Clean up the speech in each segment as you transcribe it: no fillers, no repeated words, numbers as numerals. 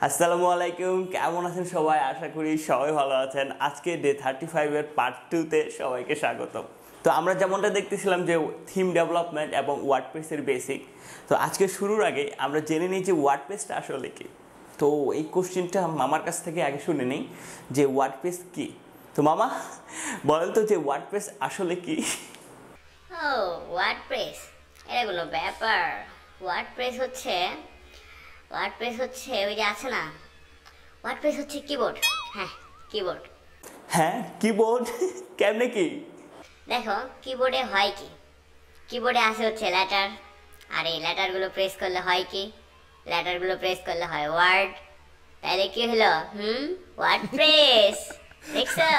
আসসালামু আলাইকুম, কেমন আছেন সবাই? আশা করি সবাই ভালো আছেন। আজকে ডে 35 এর পার্ট 2 তে সবাইকে স্বাগতম। তো আমরা যেমনটা দেখতেছিলাম যে থিম ডেভেলপমেন্ট এবং ওয়ার্ডপ্রেসের বেসিক। তো আজকে শুরুর আগে আমরা জেনে নিই যে ওয়ার্ডপ্রেসটা আসলে কি। তো এই কোশ্চেনটা মামার কাছ থেকে আগে শুনে নিই যে ওয়ার্ডপ্রেস কি। তো মামা বলেন তো যে ওয়ার্ডপ্রেস আসলে কি? ও ওয়ার্ডপ্রেস, এটা কোনো ব্যাপার? ওয়ার্ডপ্রেস হচ্ছে ওই যে আছে না, ওয়ার্ডপ্রেস হচ্ছে কিবোর্ড। হ্যাঁ, কিবোর্ড। হ্যাঁ, কিবোর্ড। কেমনে কি? দেখো, কিবোর্ডে হয় কি, কিবোর্ডে আছে হচ্ছে লেটার, আর এই লেটারগুলো প্রেস করলে হয় কি, লেটারগুলো প্রেস করলে হয় ওয়ার্ড। তাহলে কি হলো? ওয়ার্ডপ্রেস। দেখছো?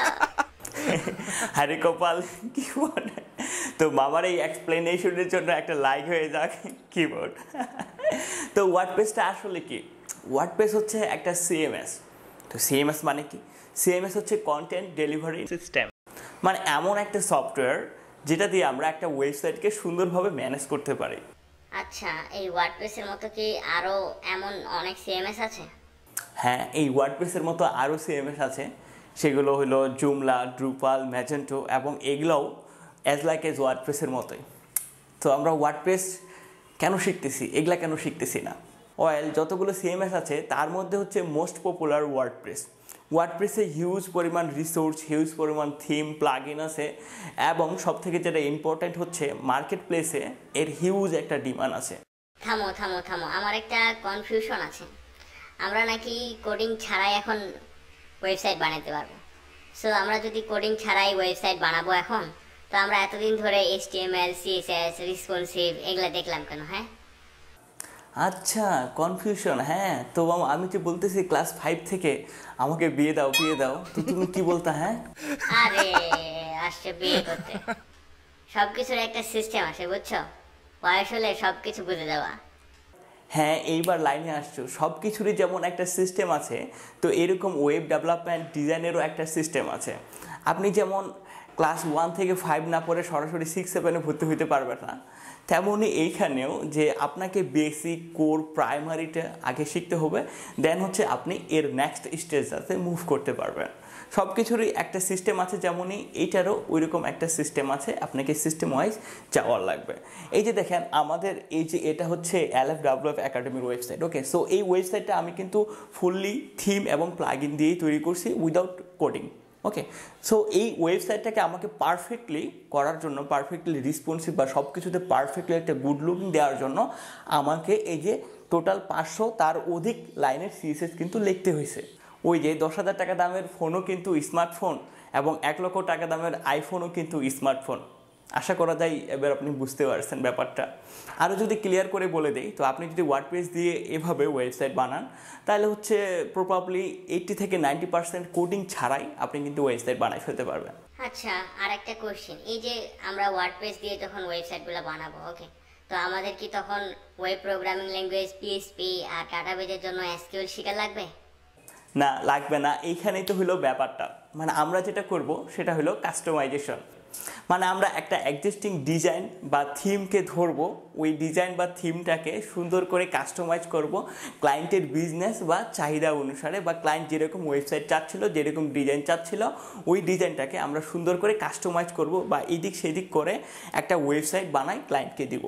আরে কপাল, কিবোর্ড। তো মামার এই এক্সপ্লেনেশনের জন্য একটা লাইক হয়ে যাক, কিবোর্ড। তো ওয়ার্ডপ্রেসটা আসলে কি? ওয়ার্ডপ্রেস হচ্ছে একটা সিএমএস। তো সিএমএস মানে কি? সিএমএস হচ্ছে কন্টেন্ট ডেলিভারি সিস্টেম, মানে এমন একটা সফটওয়্যার যেটা দিয়ে আমরা একটা ওয়েবসাইটকে সুন্দরভাবে ম্যানেজ করতে পারি। আচ্ছা, এই ওয়ার্ডপ্রেসের মতো কি আরো এমন অনেক সিএমএস আছে? হ্যাঁ, এই ওয়ার্ডপ্রেসের মতো আরও সিএমএস আছে। সেগুলো হলো জুমলা, ড্রুপাল, ম্যাজেন্টো, এবং এগুলোও অ্যাজ লাইক এজ ওয়ার্ডপ্রেসের মতোই। তো আমরা ওয়ার্ডপ্রেস কেন শিখতেছি, এগুলা কেন শিখতেছি না? যতগুলো সিএমএস আছে তার মধ্যে হচ্ছে মোস্ট পপুলার ওয়ার্ডপ্রেস। ওয়ার্ডপ্রেসে হিউজ পরিমাণ রিসোর্স, হিউজ পরিমাণ থিম, প্লাগইন আছে, এবং সবথেকে যেটা ইম্পর্ট্যান্ট হচ্ছে মার্কেট প্লেসে এর হিউজ একটা ডিমান্ড আছে। থামো থামো থামো, আমার একটা কনফিউশন আছে। আমরা নাকি কোডিং ছাড়াই এখন ওয়েবসাইট বানাতে পারবো। সো আমরা যদি কোডিং ছাড়াই ওয়েবসাইট বানাবো এখন, তো আমরা এতদিন ধরে HTML, CSS, রেসপন্সিভ এগুলা দেখলাম কেন? হ্যাঁ, আচ্ছা, কনফিউশন। হ্যাঁ, তো আমি যে বলতেছি ক্লাস 5 থেকে আমাকে বিয়ে দাও বিয়ে দাও, তো তুমি কি বলতা? হ্যাঁ, আরে আসছে বিয়ে করতে। সবকিছুর একটা সিস্টেম আছে, বুঝছো? বয়স হলে সবকিছু বুঝে যাওয়া। হ্যাঁ, এইবার লাইনে আসছো। সব কিছুরই যেমন একটা সিস্টেম আছে, তো এরকম ওয়েব ডেভেলপমেন্ট ডিজাইনেরও একটা সিস্টেম আছে। আপনি যেমন ক্লাস 1 থেকে 5 না পড়ে সরাসরি 6-7-এ ভর্তি হইতে পারবেন না, তেমনই এইখানেও যে আপনাকে বেসিক, কোর, প্রাইমারিটা আগে শিখতে হবে, দেন হচ্ছে আপনি এর নেক্সট স্টেজটাতে মুভ করতে পারবেন। সব কিছুরই একটা সিস্টেম আছে, যেমনই এইটারও ওইরকম একটা সিস্টেম আছে, আপনাকে সিস্টেম ওয়াইজ যাওয়ার লাগবে। এই যে দেখেন, আমাদের এই যে এটা হচ্ছে LFWF একাডেমির ওয়েবসাইট। ওকে, সো এই ওয়েবসাইটটা আমি কিন্তু ফুললি থিম এবং প্লাগইন দিয়েই তৈরি করছি, উইদাউট কোডিং। ওকে, সো এই ওয়েবসাইটটাকে আমাকে পারফেক্টলি করার জন্য, পারফেক্টলি রেসপন্সিভ বা সব কিছুতে পারফেক্টলি একটা গুড লুকিং দেওয়ার জন্য আমাকে এই যে টোটাল 500 তার অধিক লাইনের CSS কিন্তু লিখতে হয়েছে। ওই যে 10,000 টাকা দামের ফোনও কিন্তু স্মার্টফোন, এবং 1 লক্ষ টাকা দামের আইফোনও কিন্তু স্মার্টফোন। আশা করা যায় এবার আপনি বুঝতে পারছেন ব্যাপারটা। আরও যদি ক্লিয়ার করে বলে দেই, তো আপনি যদি ওয়ার্ডপ্রেস দিয়ে এভাবে ওয়েবসাইট বানান, তাহলে হচ্ছে প্রবাবলি 80 থেকে 90% কোডিং ছাড়াই আপনি কিন্তু ওয়েবসাইট বানাই ফেলতে পারবেন। আচ্ছা, আর একটা কোশ্চেন, এই যে আমরা ওয়ার্ডপ্রেস দিয়ে যখন ওয়েবসাইটগুলো বানাবো, ওকে, তো আমাদের কি তখন ওয়েব প্রোগ্রামিং ল্যাঙ্গুয়েজ PHP আর ডাটাবেজের জন্য SQL শেখা লাগবে? না, লাগবে না। এইখানেই তো হলো ব্যাপারটা। মানে আমরা যেটা করব সেটা হলো কাস্টমাইজেশন। মানে আমরা একটা এক্সিস্টিং ডিজাইন বা থিমকে ধরবো, ওই ডিজাইন বা থিমটাকে সুন্দর করে কাস্টমাইজ করব ক্লায়েন্টের বিজনেস বা চাহিদা অনুসারে, বা ক্লায়েন্ট যেরকম ওয়েবসাইট চাচ্ছিল, যেরকম ডিজাইন চাচ্ছিল, ওই ডিজাইনটাকে আমরা সুন্দর করে কাস্টমাইজ করব, বা এদিক সেদিক করে একটা ওয়েবসাইট বানাই ক্লায়েন্টকে দিব।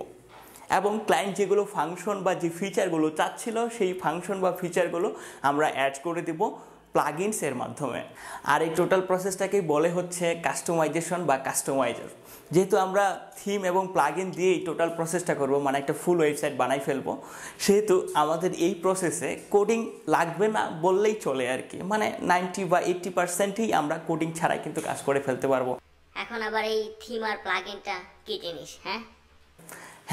এবং ক্লায়েন্ট যেগুলো ফাংশন বা যে ফিচারগুলো চাচ্ছিল, সেই ফাংশন বা ফিচারগুলো আমরা অ্যাড করে দেব প্লাগইনসের মাধ্যমে। আর এই টোটাল প্রসেসটাকেই বলে হচ্ছে কাস্টমাইজেশন বা কাস্টমাইজার। যেহেতু আমরা থিম এবং প্লাগইন দিয়েই টোটাল প্রসেসটা করব, মানে একটা ফুল ওয়েবসাইট বানাই ফেলবো, সেহেতু আমাদের এই প্রসেসে কোডিং লাগবে না বললেই চলে আর কি। মানে 90 বা 80%ই আমরা কোডিং ছাড়াই কিন্তু কাজ করে ফেলতে পারবো। এখন আবার এই থিম আর প্লাগইনটা কি জিনিস?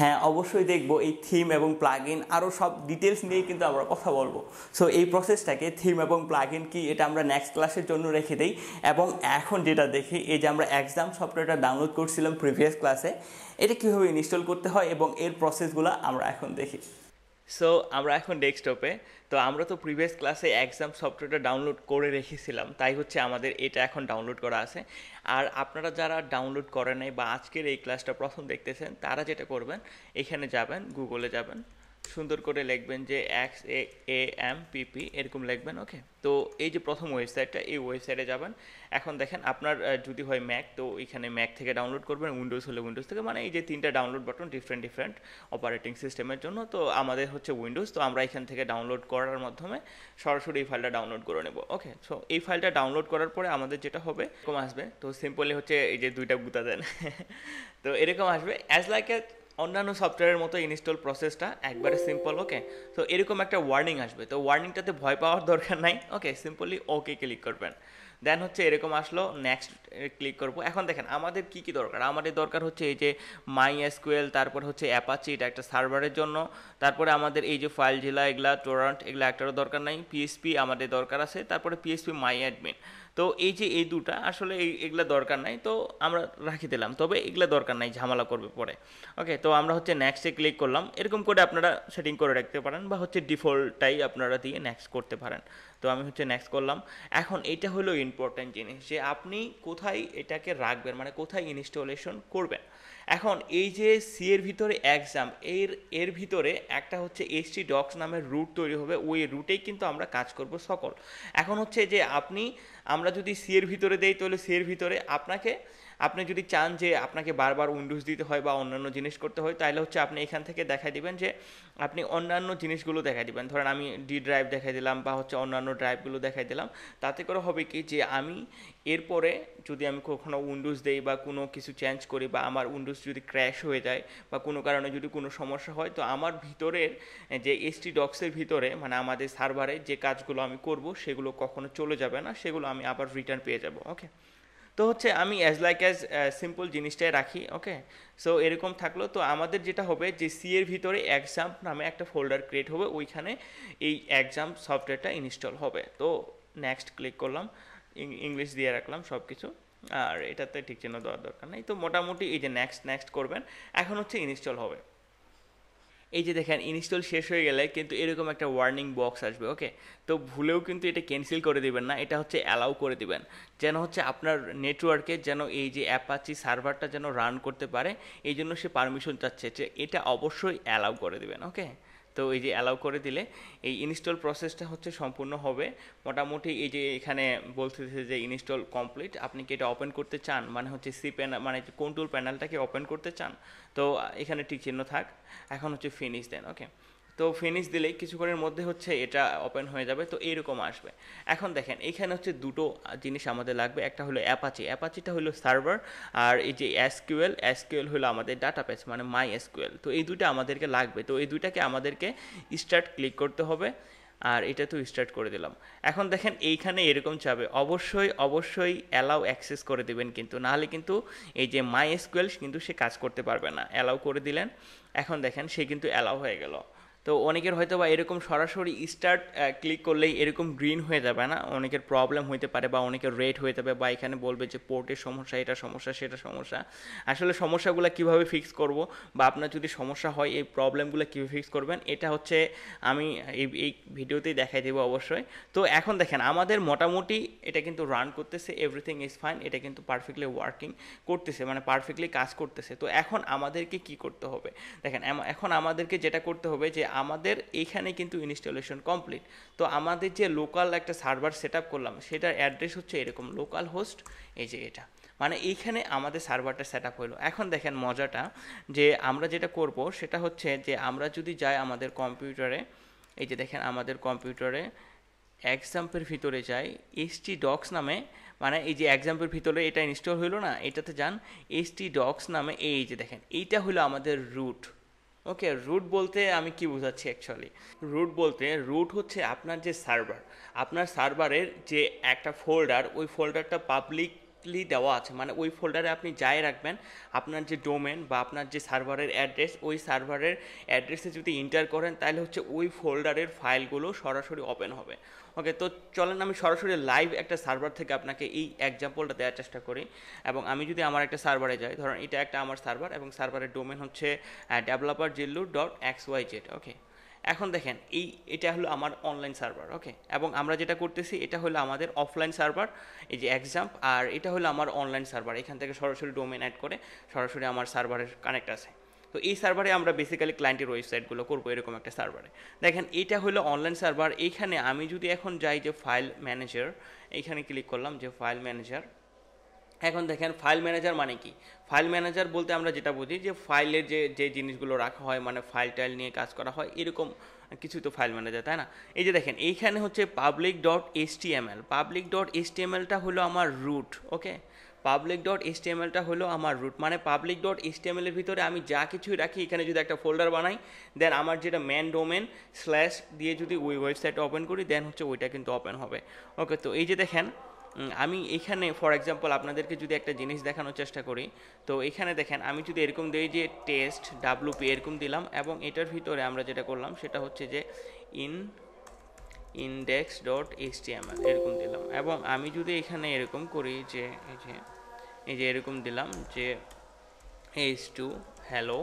হ্যাঁ, অবশ্যই দেখবো এই থিম এবং প্লাগইন, আরও সব ডিটেলস নিয়ে কিন্তু আমরা কথা বলবো। সো এই প্রসেসটাকে, থিম এবং প্লাগইন কি, এটা আমরা নেক্সট ক্লাসের জন্য রেখে দিই। এবং এখন যেটা দেখি, এই যে আমরা Xampp সফটওয়্যারটা ডাউনলোড করছিলাম প্রিভিয়াস ক্লাসে, এটা কীভাবে ইনস্টল করতে হয় এবং এর প্রসেসগুলো আমরা এখন দেখি। সো আমরা এখন ডেস্কটপে। তো আমরা তো প্রিভিয়াস ক্লাসে Xampp সফটওয়্যারটা ডাউনলোড করে রেখেছিলাম, তাই হচ্ছে আমাদের এটা এখন ডাউনলোড করা আছে। আর আপনারা যারা ডাউনলোড করেন নাই বা আজকের এই ক্লাসটা প্রথম দেখতেছেন, তারা যেটা করবেন, এখানে যাবেন, গুগলে যাবেন, সুন্দর করে লিখবেন যে XAMPP এরকম লিখবেন। ওকে, তো এই যে প্রথম ওয়েবসাইটটা, এই ওয়েবসাইটে যাবেন। এখন দেখেন আপনার যদি হয় ম্যাক, তো এখানে ম্যাক থেকে ডাউনলোড করবেন, উইন্ডোজ হলে উইন্ডোজ থেকে, মানে এই যে 3টা ডাউনলোড বাটন ডিফারেন্ট অপারেটিং সিস্টেমের জন্য। তো আমাদের হচ্ছে উইন্ডোজ, তো আমরা এখান থেকে ডাউনলোড করার মাধ্যমে সরাসরি এই ফাইলটা ডাউনলোড করে নেব। ওকে, সো এই ফাইলটা ডাউনলোড করার পরে আমাদের যেটা হবে এরকম আসবে। তো সিম্পলি হচ্ছে এই যে 2টা গুতা দেন তো এরকম আসবে, অ্যাজ লাইক এ অন্যান্য সফটওয়্যারের মতো ইনস্টল প্রসেসটা একবারে সিম্পল। ওকে, তো এরকম একটা ওয়ার্নিং আসবে, তো ওয়ার্নিংটাতে ভয় পাওয়ার দরকার নাই। ওকে, সিম্পলি ওকে ক্লিক করবেন। দেন হচ্ছে এরকম আসলো, নেক্সট ক্লিক করব। এখন দেখেন আমাদের কি কি দরকার। আমাদের দরকার হচ্ছে এই যে মাই এসকিউএল, তারপর হচ্ছে অ্যাপাচি, এটা একটা সার্ভারের জন্য। তারপরে আমাদের এই যে ফাইল জিলা, এগুলা টোরান্ট, এগুলা একটারও দরকার নাই। পিএসপি আমাদের দরকার আছে, তারপরে পিএসপি মাই অ্যাডমিন। তো এই যে এই দুটা আসলে এগুলা দরকার নাই, তো আমরা রাখি দিলাম, তবে এগুলা দরকার নাই, ঝামেলা করবে পরে। ওকে, তো আমরা হচ্ছে নেক্সটে ক্লিক করলাম। এরকম করে আপনারা সেটিং করে রাখতে পারেন, বা হচ্ছে ডিফল্টটাই আপনারা দিয়ে নেক্সট করতে পারেন। তো আমি হচ্ছে নেক্সট করলাম। এখন এটা হলো ইম্পর্ট্যান্ট জিনিস, যে আপনি কোথায় এটাকে রাখবেন, মানে কোথায় ইনস্টলেশন করবেন। এখন এই যে সি এর ভিতরে এক্সাম, এর ভিতরে একটা হচ্ছে htdocs নামের রুট তৈরি হবে, ওই রুটেই কিন্তু আমরা কাজ করব সকল। এখন হচ্ছে যে আমরা যদি সি এর ভিতরে দেই, তাহলে সি এর ভিতরে আপনি যদি চান যে আপনাকে বারবার উইন্ডোজ দিতে হয় বা অন্যান্য জিনিস করতে হয়, তাহলে হচ্ছে আপনি এখান থেকে দেখাই দিবেন যে আপনি অন্যান্য জিনিসগুলো দেখাই দিবেন। ধরেন আমি ডি ড্রাইভ দেখাই দিলাম, বা হচ্ছে অন্যান্য ড্রাইভগুলো দেখাই দিলাম। তাতে করে হবে কি, যে আমি এরপরে যদি আমি কখনো উইন্ডোজ দেই বা কোনো কিছু চেঞ্জ করি, বা আমার উইন্ডোজ যদি ক্র্যাশ হয়ে যায় বা কোনো কারণে যদি কোনো সমস্যা হয়, তো আমার ভিতরের যে htdocs-এর ভিতরে, মানে আমাদের সার্ভারে যে কাজগুলো আমি করব সেগুলো কখনো চলে যাবে না, সেগুলো আমি আবার রিটার্ন পেয়ে যাব। ওকে, তো হচ্ছে আমি অ্যাজ সিম্পল জিনিসটাই রাখি। ওকে, সো এরকম থাকলো। তো আমাদের যেটা হবে যে সি এর ভিতরে Xampp নামে একটা ফোল্ডার ক্রিয়েট হবে, ওইখানে এই Xampp সফটওয়্যারটা ইনস্টল হবে। তো নেক্সট ক্লিক করলাম, ইংলিশ দিয়ে রাখলাম সব কিছু, আর এটাতে ঠিক চিহ্ন দেওয়ার দরকার নেই। তো মোটামুটি এই যে নেক্সট করবেন, এখন হচ্ছে ইনস্টল হবে। এই যে দেখেন ইনস্টল শেষ হয়ে গেলে কিন্তু এরকম একটা ওয়ার্নিং বক্স আসবে। ওকে, তো ভুলেও কিন্তু এটা ক্যান্সেল করে দিবেন না, এটা হচ্ছে অ্যালাউ করে দিবেন, যেন হচ্ছে আপনার নেটওয়ার্কে যেন এই যে অ্যাপাচি সার্ভারটা যেন রান করতে পারে, এই জন্য সে পারমিশন চাচ্ছে, যে এটা অবশ্যই অ্যালাউ করে দিবেন। ওকে, তো এই যে অ্যালাউ করে দিলে এই ইনস্টল প্রসেসটা হচ্ছে সম্পূর্ণ হবে। মোটামুটি এই যে এখানে বলতেছে যে ইনস্টল কমপ্লিট, আপনি কি এটা ওপেন করতে চান, মানে হচ্ছে সি প্যানেল, মানে কন্ট্রোল প্যানেলটাকে ওপেন করতে চান, তো এখানে ঠিক চিহ্ন থাক। এখন হচ্ছে ফিনিশ দেন। ওকে, তো ফিনিশ দিলেই কিছুক্ষণের মধ্যে হচ্ছে এটা ওপেন হয়ে যাবে। তো এইরকম আসবে। এখন দেখেন এইখানে হচ্ছে দুটো জিনিস আমাদের লাগবে, একটা হলো অ্যাপাচিটা হলো সার্ভার, আর এই যে এসকিউএল হলো আমাদের ডাটাবেস, মানে মাই এসকিউএল। তো এই দুইটা আমাদেরকে লাগবে, তো এই দুইটাকে আমাদেরকে স্টার্ট ক্লিক করতে হবে, আর এটা তো স্টার্ট করে দিলাম। এখন দেখেন এইখানে এরকম চাবে, অবশ্যই অ্যালাউ অ্যাক্সেস করে দেবেন, কিন্তু নাহলে কিন্তু এই যে মাই এসকিউএল কিন্তু সে কাজ করতে পারবে না। অ্যালাউ করে দিলেন, এখন দেখেন সে কিন্তু অ্যালাউ হয়ে গেল। তো অনেকের হয়তো বা এরকম সরাসরি স্টার্ট ক্লিক করলেই এরকম গ্রিন হয়ে যাবে না, অনেকের প্রবলেম হইতে পারে, বা অনেকের রেড হয়ে যাবে, বা এখানে বলবে যে পোর্টের সমস্যা, এটা সমস্যা, সেটা সমস্যা। আসলে সমস্যাগুলো কিভাবে ফিক্স করব, বা আপনার যদি সমস্যা হয় এই প্রবলেমগুলো কীভাবে ফিক্স করবেন, এটা হচ্ছে আমি এই ভিডিওতেই দেখাই দেবো অবশ্যই। তো এখন দেখেন আমাদের মোটামুটি এটা কিন্তু রান করতেছে, এভরিথিং ইজ ফাইন, এটা কিন্তু পারফেক্টলি ওয়ার্কিং করতেছে, মানে পারফেক্টলি কাজ করতেছে। তো এখন আমাদেরকে কি করতে হবে, দেখেন এখন আমাদেরকে যেটা করতে হবে, যে আমাদের এইখানে কিন্তু ইনস্টলেশন কমপ্লিট। তো আমাদের যে লোকাল একটা সার্ভার সেট আপ করলাম, সেটার অ্যাড্রেস হচ্ছে এরকম লোকাল হোস্ট, এই যে এটা, মানে এইখানে আমাদের সার্ভারটা সেট আপ হলো। এখন দেখেন মজাটা, যে আমরা যেটা করব সেটা হচ্ছে যে আমরা যদি যাই আমাদের কম্পিউটারে, এই যে দেখেন আমাদের কম্পিউটারে এক্সাম্পের ভিতরে যাই, htdocs নামে, মানে এই যে এক্সাম্পের ভিতরে এটা ইনস্টল হইলো না, এটাতে যান, htdocs নামে, এই যে দেখেন এইটা হলো আমাদের রুট। ওকে, রুট বলতে আমি কি বোঝাচ্ছি অ্যাকচুয়ালি, রুট হচ্ছে আপনার যে সার্ভার, আপনার সার্ভারের যে একটা ফোল্ডার, ওই ফোল্ডারটা পাবলিকলি দেওয়া আছে, মানে ওই ফোল্ডারে আপনি যাই রাখবেন, আপনার যে ডোমেন বা আপনার যে সার্ভারের অ্যাড্রেস, ওই সার্ভারের অ্যাড্রেসে যদি এন্টার করেন, তাহলে হচ্ছে ওই ফোল্ডারের ফাইলগুলো সরাসরি ওপেন হবে। ওকে, তো চলেন আমি সরাসরি লাইভ একটা সার্ভার থেকে আপনাকে এই এক্সাম্পলটা দেওয়ার চেষ্টা করি। এবং আমি যদি আমার একটা সার্ভারে যাই, ধরুন এটা একটা আমার সার্ভার, এবং সার্ভারের ডোমেন হচ্ছে developerjillu.xyz। ওকে, এখন দেখেন এটা হলো আমার অনলাইন সার্ভার। ওকে, এবং আমরা যেটা করতেছি এটা হলো আমাদের অফলাইন সার্ভার, এই যে Xampp, আর এটা হলো আমার অনলাইন সার্ভার। এখান থেকে সরাসরি ডোমেন অ্যাড করে সরাসরি আমার সার্ভারের কানেক্ট আছে। তো এই সার্ভারে আমরা বেসিক্যালি ক্লায়েন্টের ওয়েবসাইটগুলো করবো, এরকম একটা সার্ভারে। দেখেন এটা হলো অনলাইন সার্ভার। এইখানে আমি যদি এখন যাই যে ফাইল ম্যানেজার, এইখানে ক্লিক করলাম যে ফাইল ম্যানেজার। এখন দেখেন ফাইল ম্যানেজার মানে কি, ফাইল ম্যানেজার বলতে আমরা যেটা বুঝি যে ফাইলের যে জিনিসগুলো রাখা হয়, মানে ফাইল টাইল নিয়ে কাজ করা হয়, এরকম কিছু তো ফাইল ম্যানেজার, তাই না? এই যে দেখেন এইখানে হচ্ছে public.html, public.htmlটা হলো আমার রুট। ওকে, public.htmlটা হলো আমার রুট, মানে public.html এর ভিতরে আমি যা কিছুই রাখি, এখানে যদি একটা ফোল্ডার বানাই, দেন আমার যেটা মেন ডোমেন স্ল্যাশ দিয়ে যদি ওই ওয়েবসাইটটা ওপেন করি, দেন হচ্ছে ওইটা কিন্তু ওপেন হবে। ওকে, তো এই যে দেখেন আমি এখানে ফর এক্সাম্পল আপনাদেরকে যদি একটা জিনিস দেখানোর চেষ্টা করি, তো এখানে দেখেন আমি যদি এরকম দিই যে টেস্ট WP এরকম দিলাম, এবং এটার ভিতরে আমরা যেটা করলাম সেটা হচ্ছে যে index.html এরকম দিলাম, এবং আমি যদি এখানে এরকম করি যে এই যে এরকম দিলাম যে h2 hello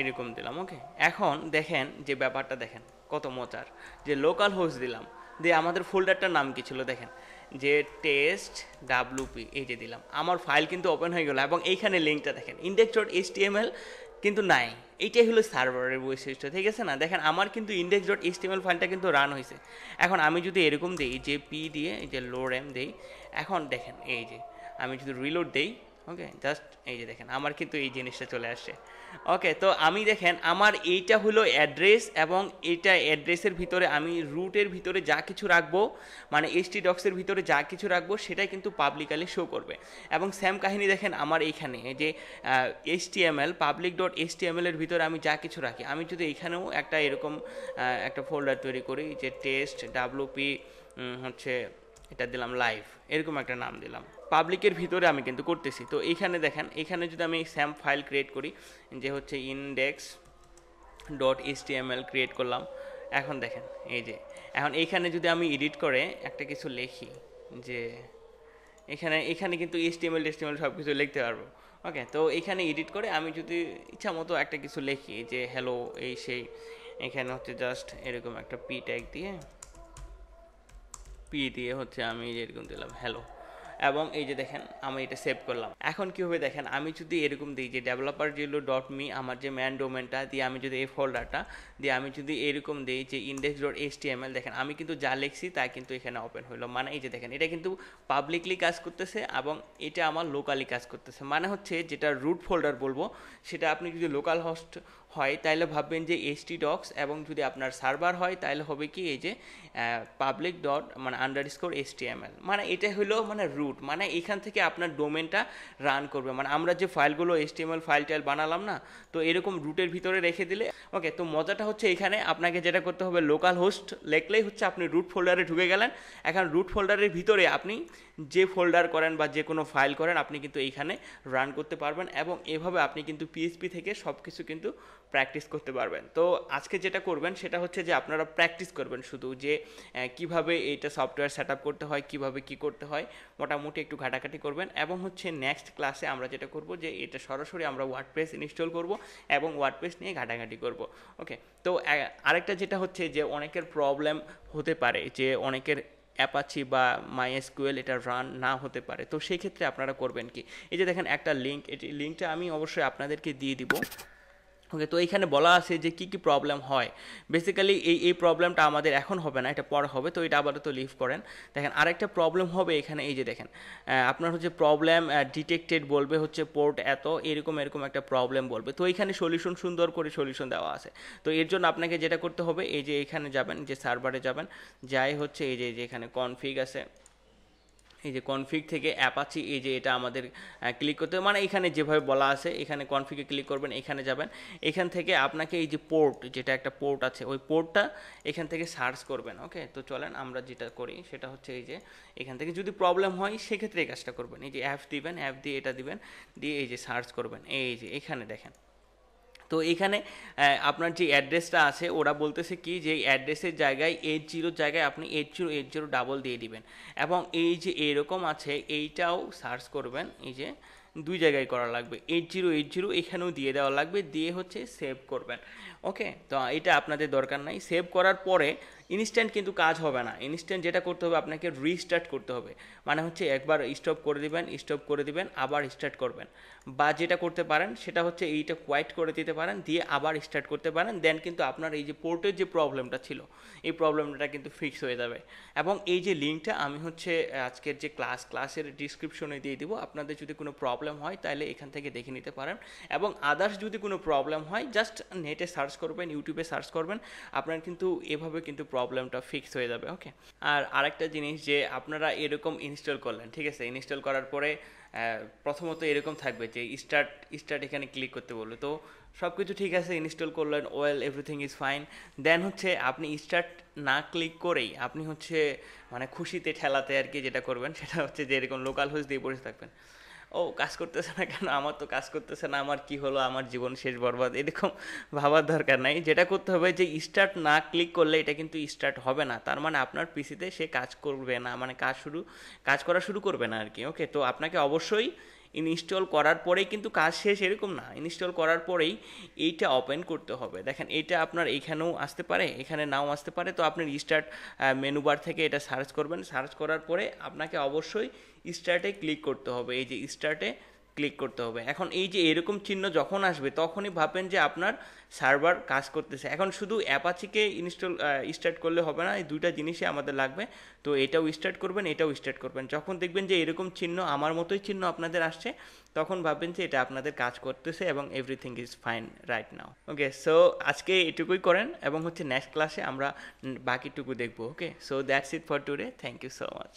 এরকম দিলাম। ওকে, এখন দেখেন যে ব্যাপারটা দেখেন কত মজার, যে লোকাল হোস্ট দিলাম, দিয়ে আমাদের ফোল্ডারটার নাম কি ছিল দেখেন, যে টেস্ট WP এই যে দিলাম, আমার ফাইল কিন্তু ওপেন হয়ে গেল, এবং এইখানে লিঙ্কটা দেখেন index.html কিন্তু নাই। এইটাই হলো সার্ভারের বৈশিষ্ট্য, ঠিক আছে না? দেখেন আমার কিন্তু index.html ফাইলটা কিন্তু রান হয়েছে। এখন আমি যদি এরকম দিই যে p দিয়ে এই যে লো র্যাম দিই, এখন দেখেন এই যে আমি যদি রিলোড দিই, ওকে, জাস্ট এই যে দেখেন আমার কিন্তু এই জিনিসটা চলে আসছে। ওকে, তো আমি দেখেন আমার এইটা হলো অ্যাড্রেস, এবং এইটা অ্যাড্রেসের ভিতরে আমি রুটের ভিতরে যা কিছু রাখবো, মানে htdocs-এর ভিতরে যা কিছু রাখবো সেটাই কিন্তু পাবলিকালি শো করবে। এবং সেম কাহিনী দেখেন আমার এইখানে যে HTML public.html এর ভিতরে আমি যা কিছু রাখি, আমি যদি এইখানেও একটা এরকম একটা ফোল্ডার তৈরি করি যে টেস্ট WP হচ্ছে এটা দিলাম লাইভ, এরকম একটা নাম দিলাম, পাবলিকের ভিতরে আমি কিন্তু করতেছি। তো এইখানে দেখেন, এখানে যদি আমি Xampp ফাইল ক্রিয়েট করি যে হচ্ছে index.html ক্রিয়েট করলাম, এখন দেখেন এই যে এখন এইখানে যদি আমি এডিট করে একটা কিছু লিখি, যে এখানে কিন্তু HTML সব কিছু লিখতে পারবো। ওকে, তো এখানে এডিট করে আমি যদি ইচ্ছা মতো একটা কিছু লিখি যে হ্যালো এই সেই, এখানে হচ্ছে জাস্ট এরকম একটা p ট্যাগ দিয়ে হচ্ছে আমি এরকম দিলাম হ্যালো, এবং এই যে দেখেন আমি এটা সেভ করলাম। এখন কি হবে দেখেন, আমি যদি এরকম দিই যে developer.me আমার যে ম্যান ডোমেনটা দিয়ে, আমি যদি এই ফোল্ডারটা দিয়ে আমি যদি এরকম দিই যে index.html, দেখেন আমি কিন্তু যা লিখছি তা কিন্তু এখানে ওপেন হলো, মানে এই যে দেখেন এটা কিন্তু পাবলিকলি কাজ করতেছে, এবং এটা আমার লোকালি কাজ করতেছে। মানে হচ্ছে যেটা রুট ফোল্ডার বলবো, সেটা আপনি যদি লোকাল হোস্ট হয় তাহলে ভাববেন যে htdocs, এবং যদি আপনার সার্ভার হয় তাহলে হবে কি এই যে পাবলিক ডট মানে _html, মানে এটা হলো মানে রুট, মানে এখান থেকে আপনার ডোমেনটা রান করবে। মানে আমরা যে ফাইলগুলো HTML ফাইল টাইল বানালাম না, তো এরকম রুটের ভিতরে রেখে দিলে। ওকে, তো মজাটা হচ্ছে এখানে আপনাকে যেটা করতে হবে, লোকাল হোস্ট লেখলেই হচ্ছে আপনি রুট ফোল্ডারে ঢুকে গেলেন। এখন রুট ফোল্ডারের ভিতরে আপনি যে ফোল্ডার করেন বা যে কোনো ফাইল করেন, আপনি কিন্তু এইখানে রান করতে পারবেন, এবং এভাবে আপনি কিন্তু PHP থেকে সব কিছু কিন্তু প্র্যাকটিস করতে পারবেন। তো আজকে যেটা করবেন সেটা হচ্ছে যে আপনারা প্র্যাকটিস করবেন শুধু, যে কিভাবে এইটা সফটওয়্যার সেট আপ করতে হয়, কিভাবে কি করতে হয়, মোটামুটি একটু ঘাটাঘাটি করবেন। এবং হচ্ছে নেক্সট ক্লাসে আমরা যেটা করব যে এটা সরাসরি আমরা ওয়ার্ডপ্রেস ইনস্টল করব এবং ওয়ার্ডপ্রেস নিয়ে ঘাটাঘাটি করব। ওকে, তো আরেকটা যেটা হচ্ছে যে অনেকের প্রবলেম হতে পারে যে অনেকের অ্যাপাচি বা MySQL এটা রান না হতে পারে, তো সেই ক্ষেত্রে আপনারা করবেন কি, এই যে দেখেন একটা লিঙ্ক, এটি লিঙ্কটা আমি অবশ্যই আপনাদেরকে দিয়ে দিব। ওকে, তো এইখানে বলা আছে যে কি কি প্রবলেম হয়। বেসিক্যালি এই প্রবলেমটা আমাদের এখন হবে না, এটা পরে হবে, তো এটা আপাতত লিভ করেন। দেখেন আরেকটা প্রবলেম হবে এখানে, এই যে দেখেন আপনার হচ্ছে প্রবলেম ডিটেক্টেড বলবে, হচ্ছে পোর্ট এত এরকম একটা প্রবলেম বলবে। তো এইখানে সলিউশন, সুন্দর করে সলিউশন দেওয়া আছে। তো এর জন্য আপনাকে যেটা করতে হবে, এই যে এখানে যাবেন, যে সার্ভারে যাবেন, যাই হচ্ছে এই যে এখানে কনফিগ আছে, এই যে কনফিগ থেকে অ্যাপাচি, এই যে এটা আমাদের ক্লিক করতে হবে, মানে এখানে যেভাবে বলা আছে এখানে কনফিগে ক্লিক করবেন, এখানে যাবেন, এখান থেকে আপনাকে এই যে পোর্ট, যেটা একটা পোর্ট আছে ওই পোর্টটা এখান থেকে সার্চ করবেন। ওকে, তো চলেন আমরা যেটা করি সেটা হচ্ছে এই যে এখান থেকে যদি প্রবলেম হয় সেক্ষেত্রে এই কাজটা করবেন, এই যে অ্যাপ দিবেন, অ্যাপ দিয়ে এটা দিবেন, দিয়ে এই যে সার্চ করবেন, এই যে এখানে দেখেন। তো এখানে আপনার যে অ্যাড্রেসটা আছে ওরা বলতেছে কি যে অ্যাড্রেসের জায়গায় 80 জায়গায় আপনি 8080 ডাবল দিয়ে দিবেন, এবং এই যে এরকম আছে এইটাও সার্চ করবেন, এই যে দুই জায়গায় করা লাগবে, 8080 এখানেও দিয়ে দেওয়া লাগবে, দিয়ে হচ্ছে সেভ করবেন। ওকে, তো এটা আপনাদের দরকার নাই। সেভ করার পরে ইনস্ট্যান্ট কিন্তু কাজ হবে না। ইনস্ট্যান্ট যেটা করতে হবে আপনাকে রিস্টার্ট করতে হবে, মানে হচ্ছে একবার স্টপ করে দিবেন আবার স্টার্ট করবেন, বা যেটা করতে পারেন সেটা হচ্ছে এইটা কোয়াইট করে দিতে পারেন, দিয়ে আবার স্টার্ট করতে পারেন, দেন কিন্তু আপনার এই যে পোর্টের যে প্রবলেমটা ছিল এই প্রবলেমটা কিন্তু ফিক্স হয়ে যাবে। এবং এই যে লিঙ্কটা আমি হচ্ছে আজকের যে ক্লাসের ডিসক্রিপশনে দিয়ে দিব, আপনাদের যদি কোনো প্রবলেম হয় তাহলে এখান থেকে দেখে নিতে পারেন। এবং আদার্স যদি কোনো প্রবলেম হয় জাস্ট নেটে সার্চ করবেন, ইউটিউবে সার্চ করবেন, আপনার কিন্তু এভাবে কিন্তু প্রবলেমটা ফিক্স হয়ে যাবে। ওকে, আর আরেকটা জিনিস যে আপনারা এরকম ইনস্টল করলেন, ঠিক আছে, ইনস্টল করার পরে প্রথমত এরকম থাকবে যে স্টার্ট এখানে ক্লিক করতে বলবে, তো সব কিছু ঠিক আছে, ইনস্টল করলেন, ওয়েল এভরিথিং ইজ ফাইন, দেন হচ্ছে আপনি স্টার্ট না ক্লিক করেই আপনি হচ্ছে মানে খুশিতে ঠেলাতে আর কি যেটা করবেন সেটা হচ্ছে যে এরকম লোকাল হোস্ট দিয়ে বসে থাকবেন, ও কাজ করতেছে না কেন, আমার তো কাজ করতেছে না, আমার কি হলো, আমার জীবন শেষ বরবাদ, এরকম ভাবার দরকার নাই। যেটা করতে হবে যে স্টার্ট না ক্লিক করলে এটা কিন্তু স্টার্ট হবে না, তার মানে আপনার পিসিতে সে কাজ করবে না, মানে কাজ করা শুরু করবে না আর কি। ওকে, তো আপনাকে অবশ্যই ইনস্টল করার পরেই কিন্তু কাজ শেষ এরকম না, ইনস্টল করার পরেই এইটা ওপেন করতে হবে। দেখেন এইটা আপনার এইখানেও আসতে পারে, এখানে নাও আসতে পারে, তো আপনি রিস্টার্ট মেনু বার থেকে এটা সার্চ করবেন, সার্চ করার পরে আপনাকে অবশ্যই স্টার্টে ক্লিক করতে হবে, এই যে স্টার্টে ক্লিক করতে হবে। এখন এই যে এরকম চিহ্ন যখন আসবে তখনই ভাববেন যে আপনার সার্ভার কাজ করতেছে। এখন শুধু অ্যাপাচিকে স্টার্ট করলে হবে না, এই দুইটা জিনিসই আমাদের লাগবে, তো এটাও স্টার্ট করবেন, এটাও স্টার্ট করবেন। যখন দেখবেন যে এরকম চিহ্ন আমার মতোই চিহ্ন আপনাদের আসছে তখন ভাববেন যে এটা আপনাদের কাজ করতেছে এবং everything is fine right now. Okay, so আজকে এটুকুই করেন এবং হচ্ছে নেক্সট ক্লাসে আমরা বাকিটুকু দেখবো। Okay, so that's it for today, thank you so much.